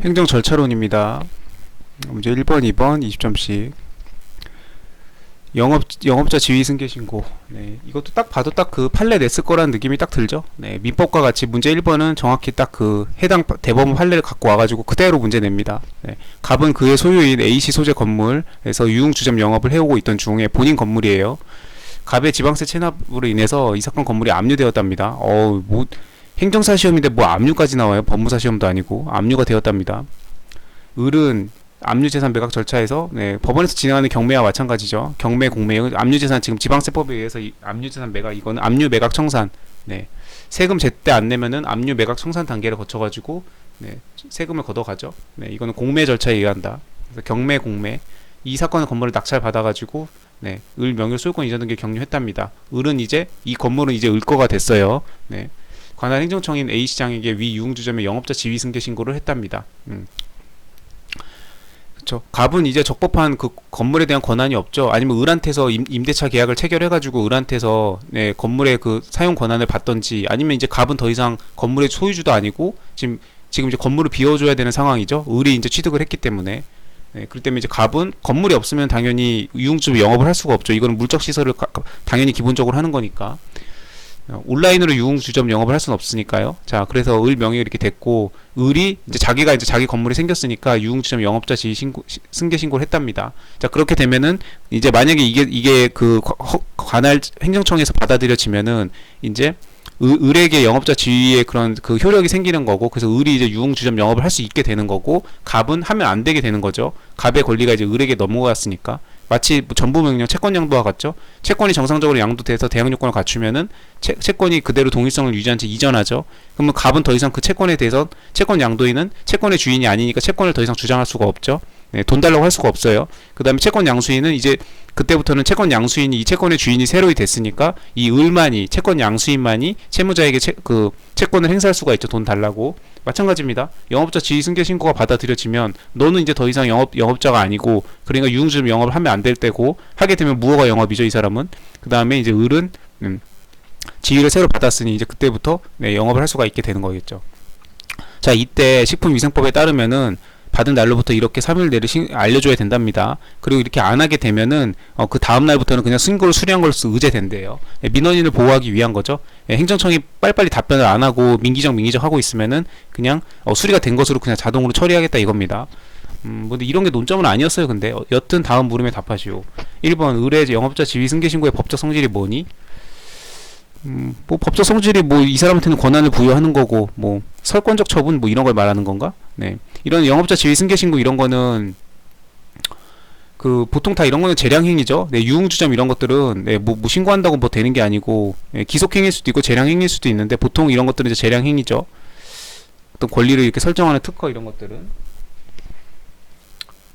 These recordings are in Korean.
행정 절차론입니다. 문제 1번, 2번 20점씩. 영업자 지위 승계 신고. 네, 이것도 딱 봐도 딱 그 판례 냈을 거라는 느낌이 딱 들죠. 네, 민법과 같이 문제 1번은 정확히 딱 그 해당 대법원 판례를 갖고 와가지고 그대로 문제 냅니다. 네, 갑은 그의 소유인 A씨 소재 건물에서 유흥주점 영업을 해오고 있던 중에 본인 건물이에요. 갑의 지방세 체납으로 인해서 이 사건 건물이 압류되었답니다. 뭐 행정사 시험인데 뭐 압류까지 나와요. 법무사 시험도 아니고 압류가 되었답니다. 을은 압류재산 매각 절차에서 법원에서 진행하는 경매와 마찬가지죠. 경매, 공매, 압류재산 지금 지방세법에 의해서 이 압류재산 매각 이거는 압류 매각 청산. 세금 제때 안 내면은 압류 매각 청산 단계를 거쳐가지고 세금을 걷어가죠. 이거는 공매 절차에 의한다. 그래서 경매, 공매 이 사건의 건물을 낙찰 받아가지고 을 명의 소유권 이전 등기를 격려했답니다. 을은 이제 이 건물은 이제 을 거가 됐어요. 관할 행정청인 A시장에게 위 유흥주점의 영업자 지위 승계 신고를 했답니다. 그쵸. 갑은 이제 적법한 그 건물에 대한 권한이 없죠. 아니면 을한테서 임대차 계약을 체결해가지고 을한테서 건물의 그 사용 권한을 받던지, 아니면 이제 갑은 더 이상 건물의 소유주도 아니고 지금 이제 건물을 비워줘야 되는 상황이죠. 을이 이제 취득을 했기 때문에. 그렇기 때문에 이제 갑은 건물이 없으면 당연히 유흥주점 영업을 할 수가 없죠. 이거는 물적 시설을 당연히 기본적으로 하는 거니까. 온라인으로 유흥주점 영업을 할 수는 없으니까요. 자, 그래서 을 명의가 이렇게 됐고, 을이 이제 자기가 이제 자기 건물이 생겼으니까 유흥주점 영업자 지위 승계 신고를 했답니다. 자, 그렇게 되면은 이제 만약에 이게 그 관할 행정청에서 받아들여지면은 이제 을에게 영업자 지위의 그런 그 효력이 생기는 거고, 그래서 을이 이제 유흥주점 영업을 할 수 있게 되는 거고, 갑은 하면 안 되게 되는 거죠. 갑의 권리가 이제 을에게 넘어갔으니까. 마치 전부명령 채권 양도와 같죠. 채권이 정상적으로 양도돼서 대항 요건을 갖추면은 채권이 그대로 동일성을 유지한 채 이전하죠. 그러면 갑은 더 이상 그 채권에 대해서 채권 양도인은 채권의 주인이 아니니까 채권을 더 이상 주장할 수가 없죠. 돈 달라고 할 수가 없어요. 그 다음에 채권 양수인은 이제 그때부터는 채권 양수인이 이 채권의 주인이 새로이 됐으니까 이 을만이, 채권 양수인만이 채무자에게 그 채권을 행사할 수가 있죠. 돈 달라고. 마찬가지입니다. 영업자 지위 승계 신고가 받아들여지면 너는 이제 더 이상 영업자가 아니고, 그러니까 유흥주점 영업을 하면 안 될 때고, 하게 되면 무허가 영업이죠, 이 사람은. 그 다음에 이제 을은 지위를 새로 받았으니 이제 그때부터 영업을 할 수가 있게 되는 거겠죠. 자, 이때 식품위생법에 따르면은 받은 날로부터 이렇게 3일 내를 알려줘야 된답니다. 그리고 이렇게 안 하게 되면은 그 다음 날부터는 그냥 신고를 수리한 걸로서 의제된대요. 민원인을 보호하기 위한 거죠. 행정청이 빨리빨리 답변을 안 하고 민기적 하고 있으면은 그냥 수리가 된 것으로 그냥 자동으로 처리하겠다 이겁니다. 근데 이런 게 논점은 아니었어요. 근데 여튼 다음 물음에 답하시오. 1번 을의 영업자 지위 승계 신고의 법적 성질이 뭐니? 뭐 법적 성질이 뭐 이 사람한테는 권한을 부여하는 거고, 뭐 설권적 처분 뭐 이런 걸 말하는 건가? 이런 영업자 지위 승계 신고 이런 거는 그 보통 다 이런 거는 재량행위죠. 유흥주점 이런 것들은 뭐 신고한다고 뭐 되는 게 아니고 기속행위일 수도 있고 재량행위일 수도 있는데, 보통 이런 것들은 이제 재량행위죠. 어떤 권리를 이렇게 설정하는 특허 이런 것들은.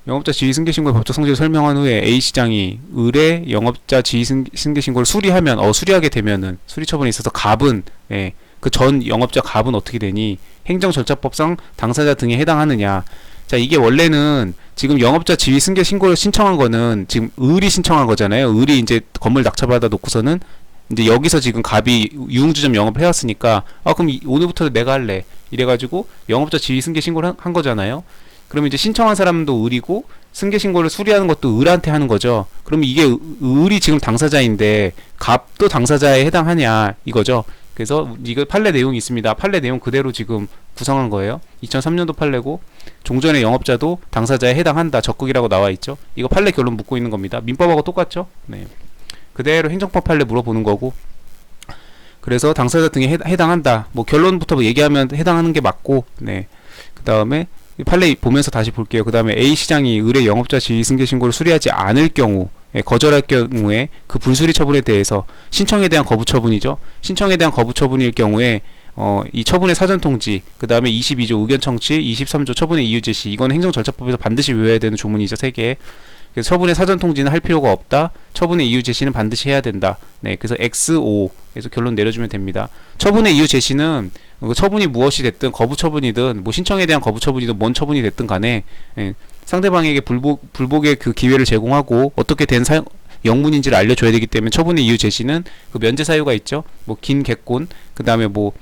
영업자 지위 승계 신고의 법적 성질을 설명한 후에 A시장이 을의 영업자 지위 승계 신고를 수리하면, 수리하게 되면은 수리 처분에 있어서 갑은 그 전 영업자 갑은 어떻게 되니? 행정절차법상 당사자 등에 해당하느냐? 자, 이게 원래는 지금 영업자 지위 승계 신고를 신청한 거는 지금 을이 신청한 거잖아요. 을이 이제 건물 낙찰받아 놓고서는 이제 여기서 지금 갑이 유흥주점 영업을 해왔으니까 그럼 오늘부터 내가 할래 이래가지고 영업자 지위 승계 신고를 한 거잖아요. 그러면 이제 신청한 사람도 을이고 승계 신고를 수리하는 것도 을한테 하는 거죠. 그러면 이게 을이 지금 당사자인데 갑도 당사자에 해당하냐 이거죠. 그래서 이거 판례 내용이 있습니다. 판례 내용 그대로 지금 구성한 거예요. 2003년도 판례고 종전의 영업자도 당사자에 해당한다. 적극이라고 나와 있죠. 이거 판례 결론 묻고 있는 겁니다. 민법하고 똑같죠. 그대로 행정법 판례 물어보는 거고, 그래서 당사자 등에 해당한다. 뭐 결론부터 얘기하면 해당하는 게 맞고, 그 다음에 판례 보면서 다시 볼게요. 그 다음에 A시장이 을의 영업자 지위 승계 신고를 수리하지 않을 경우, 거절할 경우에 그 불수리 처분에 대해서 신청에 대한 거부 처분이죠. 신청에 대한 거부 처분일 경우에 이 처분의 사전 통지, 그 다음에 22조 의견 청취, 23조 처분의 이유 제시, 이건 행정절차법에서 반드시 외워야 되는 조문이죠. 3개. 그래서 처분의 사전 통지는 할 필요가 없다. 처분의 이유 제시는 반드시 해야 된다. 그래서 XO에서 결론 내려주면 됩니다. 처분의 이유 제시는 처분이 무엇이 됐든 거부 처분이든 뭐 신청에 대한 거부 처분이든 뭔 처분이 됐든 간에 상대방에게 불복의 그 기회를 제공하고 어떻게 된 영문인지를 알려줘야 되기 때문에 처분의 이유 제시는 그 면제 사유가 있죠. 뭐 긴 객곤, 그 다음에 뭐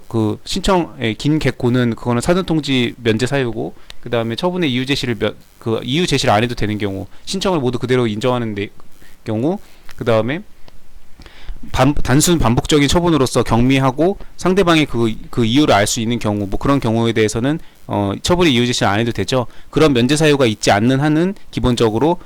그 신청 긴 객곤은 그거는 사전 통지 면제 사유고, 그 다음에 처분의 이유 제시를 그 이유 제시를 안 해도 되는 경우, 신청을 모두 그대로 인정하는 경우, 그 다음에 단순 반복적인 처분으로서 경미하고 상대방이 그 이유를 알 수 있는 경우, 뭐 그런 경우에 대해서는 처분의 이유 제시를 안 해도 되죠. 그런 면제 사유가 있지 않는 한은 기본적으로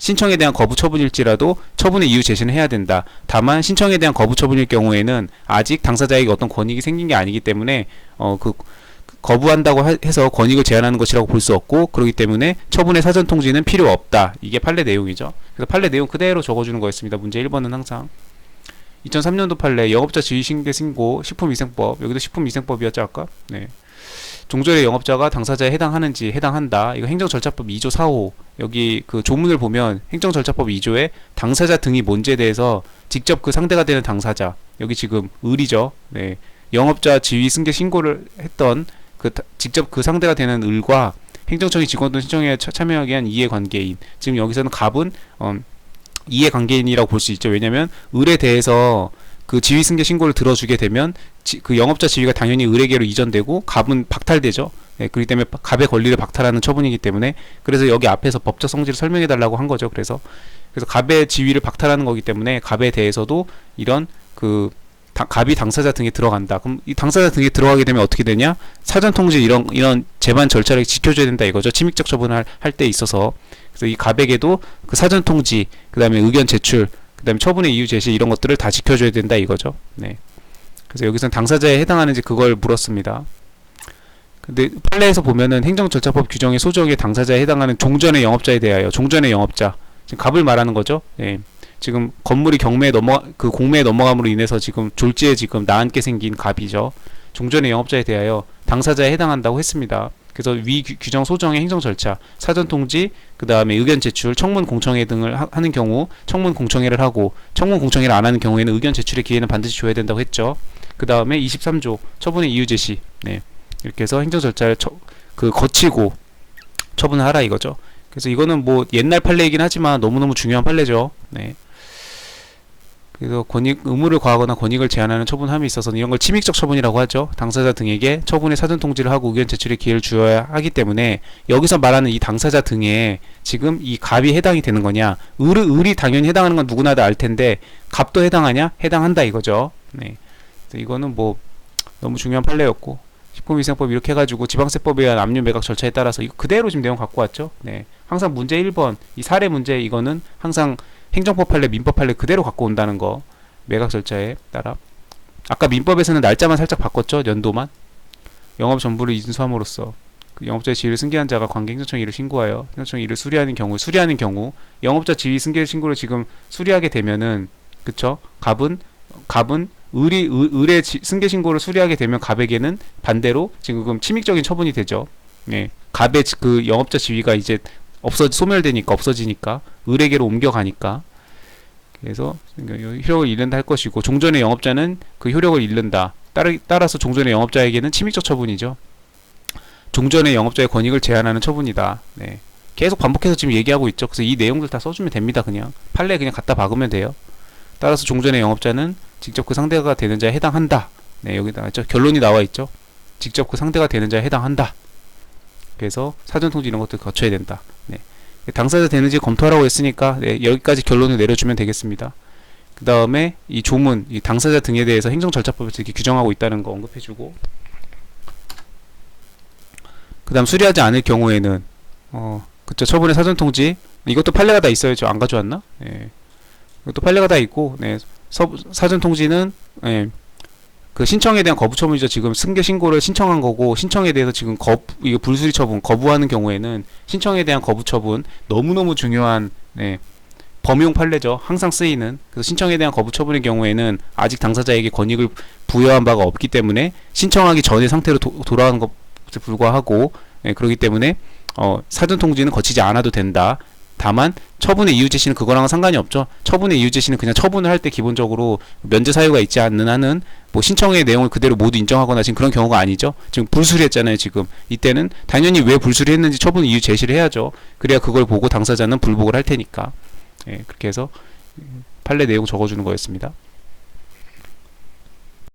신청에 대한 거부 처분일지라도 처분의 이유 제시는 해야 된다. 다만 신청에 대한 거부 처분일 경우에는 아직 당사자에게 어떤 권익이 생긴 게 아니기 때문에 그 거부한다고 해서 권익을 제한하는 것이라고 볼 수 없고, 그렇기 때문에 처분의 사전 통지는 필요 없다. 이게 판례 내용이죠. 그래서 판례 내용 그대로 적어주는 거였습니다. 문제 1번은 항상 2003년도 판례 영업자 지위 신고 신고 식품위생법, 여기도 식품위생법이었죠 아까. 네. 종전의 영업자가 당사자에 해당하는지 해당한다. 이거 행정절차법 2조 4호, 여기 그 조문을 보면 행정절차법 2조에 당사자 등이 뭔지에 대해서 직접 그 상대가 되는 당사자, 여기 지금 을이죠. 네. 영업자 지위 승계 신고를 했던 직접 그 상대가 되는 을과 행정처의 직원들 신청에 참여하기 위한 이해관계인, 지금 여기서는 갑은 이해관계인이라고 볼 수 있죠. 왜냐면 을에 대해서 그 지위 승계 신고를 들어주게 되면 그 영업자 지위가 당연히 을에게로 이전되고 갑은 박탈되죠. 네, 그렇기 때문에 갑의 권리를 박탈하는 처분이기 때문에, 그래서 여기 앞에서 법적 성질을 설명해 달라고 한 거죠. 그래서 갑의 지위를 박탈하는 거기 때문에 갑에 대해서도 이런 갑이 당사자 등에 들어간다. 그럼 이 당사자 등에 들어가게 되면 어떻게 되냐? 사전 통지 이런 재반 절차를 지켜줘야 된다 이거죠. 침입적 처분을 할 때 있어서. 그래서 이 갑에게도 그 사전 통지, 그 다음에 의견 제출, 그 다음에 처분의 이유 제시, 이런 것들을 다 지켜줘야 된다 이거죠. 네. 그래서 여기서는 당사자에 해당하는지 그걸 물었습니다. 근데 판례에서 보면은 행정절차법 규정의 소정의 당사자에 해당하는 종전의 영업자에 대하여, 종전의 영업자, 지금 갑을 말하는 거죠. 네. 지금 건물이 공매에 넘어감으로 인해서 지금 졸지에 지금 나앉게 생긴 갑이죠. 종전의 영업자에 대하여 당사자에 해당한다고 했습니다. 그래서 위 규정 소정의 행정 절차, 사전 통지, 그 다음에 의견 제출, 청문 공청회 등을 하는 경우 청문 공청회를 하고, 청문 공청회를 안 하는 경우에는 의견 제출의 기회는 반드시 줘야 된다고 했죠. 그 다음에 23조 처분의 이유 제시, 네. 이렇게 해서 행정 절차를 거치고 처분을 하라 이거죠. 그래서 이거는 뭐 옛날 판례이긴 하지만 너무너무 중요한 판례죠. 네. 그래서 의무를 과하거나 권익을 제한하는 처분함에 있어서는 이런 걸 침입적 처분이라고 하죠. 당사자 등에게 처분의 사전 통지를 하고 의견 제출의 기회를 주어야 하기 때문에, 여기서 말하는 이 당사자 등에 지금 이 갑이 해당이 되는 거냐, 을이 당연히 해당하는 건 누구나 다 알 텐데 갑도 해당하냐? 해당한다 이거죠. 네. 그래서 이거는 뭐 너무 중요한 판례였고, 식품위생법 이렇게 해가지고 지방세법에 의한 압류 매각 절차에 따라서 이거 그대로 지금 내용 갖고 왔죠. 네. 항상 문제 1번 이 사례 문제, 이거는 항상 행정법 판례, 민법 판례 그대로 갖고 온다는 거, 매각 절차에 따라. 아까 민법에서는 날짜만 살짝 바꿨죠. 연도만. 영업 전부를 인수함으로써 그 영업자의 지위를 승계한 자가 관계 행정청에 이를 신고하여 행정청이 이를 수리하는 경우 영업자 지위 승계 신고를 지금 수리하게 되면은, 그쵸? 갑은 을의 승계 신고를 수리하게 되면 갑에게는 반대로 지금 침입적인 처분이 되죠. 네. 갑의 그 영업자 지위가 이제 소멸되니까, 없어지니까, 을에게로 옮겨가니까. 그래서 효력을 잃는다 할 것이고, 종전의 영업자는 그 효력을 잃는다. 따라서 종전의 영업자에게는 침입적 처분이죠. 종전의 영업자의 권익을 제한하는 처분이다. 네. 계속 반복해서 지금 얘기하고 있죠. 그래서 이 내용들 다 써주면 됩니다. 그냥 판례 그냥 갖다 박으면 돼요. 따라서 종전의 영업자는 직접 그 상대가 되는 자에 해당한다. 네, 여기다 있죠. 결론이 나와 있죠. 직접 그 상대가 되는 자에 해당한다. 그래서 사전 통지 이런 것들 거쳐야 된다. 네. 당사자 되는지 검토하라고 했으니까, 네, 여기까지 결론을 내려주면 되겠습니다. 그 다음에 이 조문, 이 당사자 등에 대해서 행정절차법에서 이렇게 규정하고 있다는 거 언급해주고, 그 다음 수리하지 않을 경우에는 그쵸, 처분의 사전 통지, 이것도 판례가 다 있어요. 저 안 가져왔나? 네. 이것도 판례가 다 있고, 네. 사전 통지는, 네. 그 신청에 대한 거부 처분이죠. 지금 승계 신고를 신청한 거고, 신청에 대해서 지금 이거 불수리 처분 거부하는 경우에는 신청에 대한 거부 처분, 너무너무 중요한, 네, 범용 판례죠. 항상 쓰이는. 그래서 신청에 대한 거부 처분의 경우에는 아직 당사자에게 권익을 부여한 바가 없기 때문에 신청하기 전의 상태로 돌아가는 것에 불과하고, 네, 그렇기 때문에 사전 통지는 거치지 않아도 된다. 다만 처분의 이유 제시는 그거랑은 상관이 없죠. 처분의 이유 제시는 그냥 처분을 할 때 기본적으로 면제 사유가 있지 않는 한은 뭐 신청의 내용을 그대로 모두 인정하거나 지금 그런 경우가 아니죠. 지금 불수리했잖아요. 지금 이때는 당연히 왜 불수리했는지 처분 이유 제시를 해야죠. 그래야 그걸 보고 당사자는 불복을 할 테니까. 예, 그렇게 해서 판례 내용 적어주는 거였습니다.